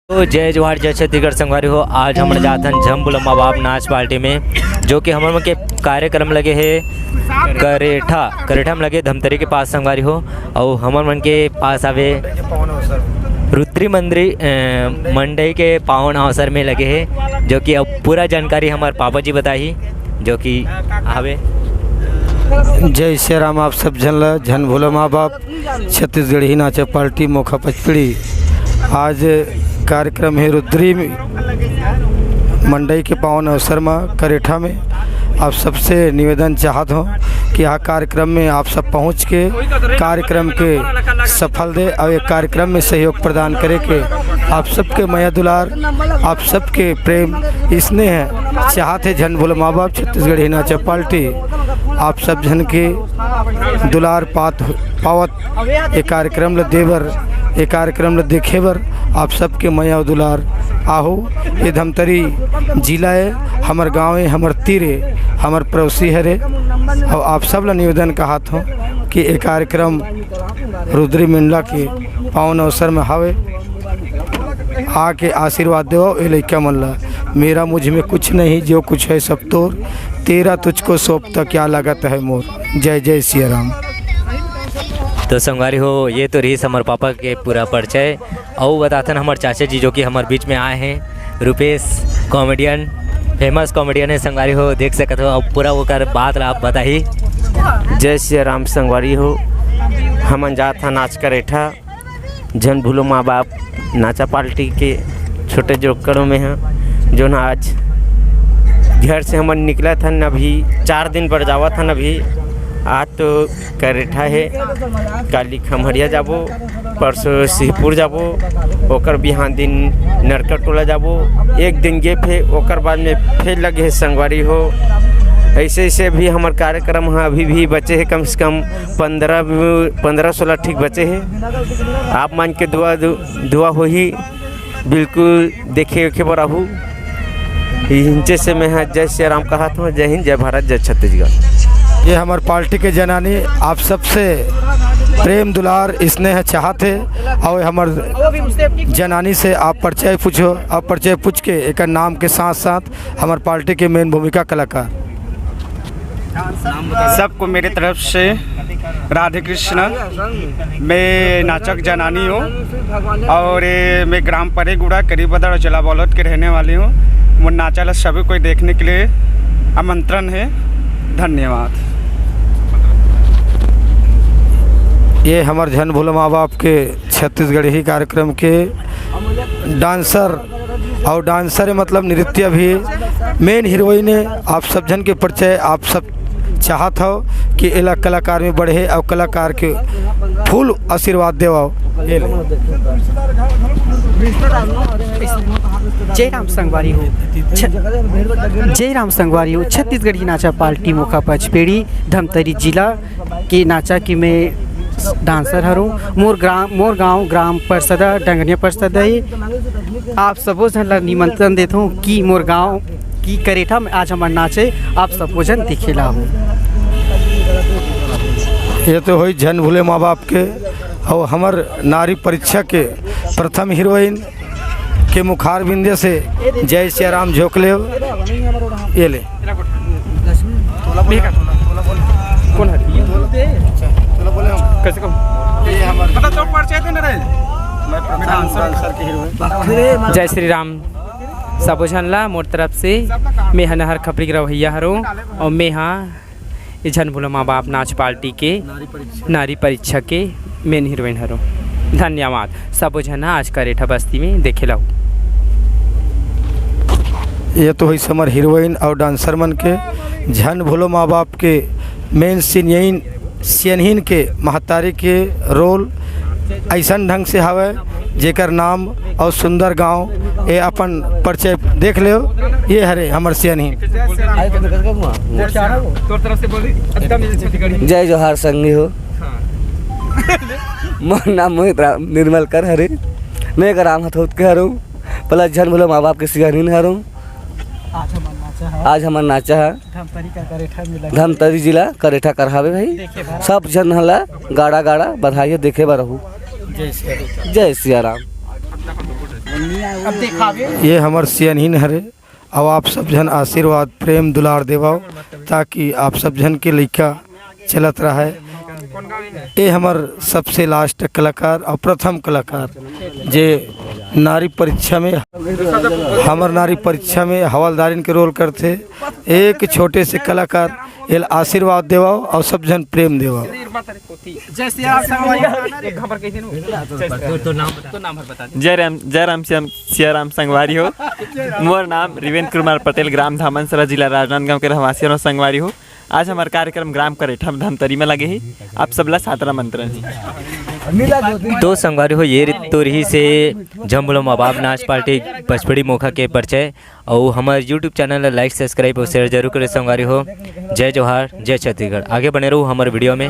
तो जय जवाहर जय छत्तीसगढ़ संगवारी हो। आज हम जाथन झम बुलम माँ बाप नाच पार्टी में जो कि हम के कार्यक्रम लगे है करेठा में लगे धमतरी के पास संगवारी हो। और हमर मन के पास आवे रुद्री मंडई के पावन अवसर में लगे है जो कि अब पूरा जानकारी हमारे पापा जी बताई जो कि आवे। जय श्री राम। आप सब झन भोला माँ बाप छत्तीसगढ़ ही नाचा पार्टी मोखा पचपड़ी। आज कार्यक्रम है रुद्री मंडई के पावन अवसर में करेठा में। आप सबसे निवेदन चाहत हूँ कि यहाँ कार्यक्रम में आप सब पहुँच के कार्यक्रम के सफल दे और एक कार्यक्रम में सहयोग प्रदान करे के आप सबके माया दुलार आप सबके प्रेम स्नेह चाहते झन भोला माँ बाप छत्तीसगढ़ ही नाचा पार्टी आप सब झन के दुलार पावत एक कार्यक्रम ल देवर एक कार्यक्रम ल देखे बर आप सबके माया दुलार आहो। ये धमतरी जिला है, हमार गांव है, हमार तीर है, हमार पड़ोसी है रे। और आप सब ला निवेदन कहत हूँ कि ये कार्यक्रम रुद्री मंडला के पावन अवसर में हवे आके आशीर्वाद दो। ये लइका मन ला मेरा मुझ में कुछ नहीं जो कुछ है सब तोर, तेरा तुझको सौंपता क्या लागत है मोर। जय जय श्री राम। तो संगवारी हो ये तो रही हमारे पापा के पूरा परिचय। और बताते हैं हमारे चाचा जी जो कि हमारे बीच में आए हैं, रुपेश कॉमेडियन फेमस कॉमेडियन है संगवारी हो, देख सकते हो। अब पूरा वो कर बात आप बताइए। जय श्री राम संगवारी हो। हम जात था नाच करेठा झन भूलो माँ बाप नाचा पार्टी के छोटे जोकड़ों में हैं जो ना आज घर से हम निकला था न अभी 4 दिन पर जावा था न अभी। आज तो करेठा है, काली खमहरिया जाबो, परसों सिंहपुर जाबो, ओकर बिहान दिन नरकट टोला जाबो, एक दिन गे फिर ओकर बाद में फिर लगे है संगवारी हो। ऐसे ऐसे भी हमारे कार्यक्रम हाँ अभी भी बचे हैं, कम से कम 15-16 ठीक बचे हैं। आप मान के दुआ हो ही बिल्कुल देखे बर आहू। जैसे मैं हाँ जय श्री राम कहा था। जय हिंद, जय भारत, जय छत्तीसगढ़। ये हमारे पार्टी के जनानी आप सबसे प्रेम दुलार स्नेह चाहते और हमारे जनानी से आप परिचय पूछो। आप परिचय पूछ के एक नाम के साथ साथ हमारे पार्टी के मेन भूमिका कलाकार सबको मेरे तरफ से राधे कृष्ण। मैं नाचक जनानी हूँ और मैं ग्राम परेगुड़ा करीबदड़ जिला बलौद के रहने वाली हूँ। वो नाचा सभी कोई देखने के लिए आमंत्रण है। धन्यवाद। ये हमारे झन भोला माँ बाप के छत्तीसगढ़ ही कार्यक्रम के डांसर और डांसर मतलब नृत्य भी मेन हीरोइन है। आप सब जन के परिचय आप सब चाहत हो कि इला कलाकार में बढ़े और कलाकार के फुल आशीर्वाद देवाओ। जय राम संगवारी हो। जय राम संगवारी हो। छत्तीसगढ़ की नाचा पार्टी मोखा पचपेड़ी धमतरी जिला की नाचा की मैं डांसर हूँ। मोर गांव ग्राम परिषद डंगनिया परिषद है। आप सबो जन ला निमंत्रण देता हूँ कि मोर गांव की करेठा में आज हमारे नाचे आप सबो जन दिखेला हो। ये तो हुई झन भोले माँ बाप के और हमार नारी परीक्षा के प्रथम हीरोइन के मुखार बिंदे से जय श्री राम झोंकले ये ले कौन है कैसे जय श्री राम सबो झन ला मोर तरफ से मैं हनहर खपरी के रवैया हूँ और मैं हाँ झन भोला माँ बाप नाच पार्टी के नारी परीक्षा के मेन हीरोइन हूँ। धन्यवाद। सबो झन आज करेठा बस्ती में देखे ला। ये तो हुई समर हीरोइन और डांसर मन के झन भोलो माँ बाप के मेन सीनहीन के महतारी के रोल ऐसा ढंग से हवे जेकर नाम और सुंदर गांव ये अपन परिचय देख ले। ये हरे हमार सीनहीन। जय जोहार संगी हो। मोर नाम मोहित निर्मल कर हरे। मैं ग्राम हथौत के हरूँ प्लस झन भोला माँ बाप के सीनहीन हरूँ। आज हमार नाचा है धमतरी जिला करेठा करहावे भाई। सब जन हला गाड़ा गाड़ा बधाई देखे बर रहू। जय सिया राम। ये हमार सियनहीन हरे। अब आप सब जन आशीर्वाद प्रेम दुलार देवाओ ताकि आप सब जन के लइका चलत रहा है। ये हमार सबसे लास्ट कलाकार और प्रथम कलाकार जे नारी परीक्षा में हमार नारी परीक्षा में हवलदारिन के रोल करते। एक छोटे से कलाकार ये आशीर्वाद देवाओ और सब जन प्रेम देवाओ। जय राम सियाराम संगवारी हो। मोर नाम रिवेंद्र कुमार पटेल, ग्राम धामनसरा, जिला राजनांदगांव के रहवासी और संगवारी हो। आज हमारा कार्यक्रम ग्राम करेठा धमतरी में लगे ही। आप सबला सादरा मंत्रण ही। तो संगवारी हो ये तो रही से झम्बुला माँ बाप नाच पार्टी पचपड़ी मोखा के परिचय। और हमारे यूट्यूब चैनल लाइक सब्सक्राइब और शेयर जरूर करें संगवारी हो। जय जोहार, जय छत्तीसगढ़। आगे बने रहो हमारे वीडियो में।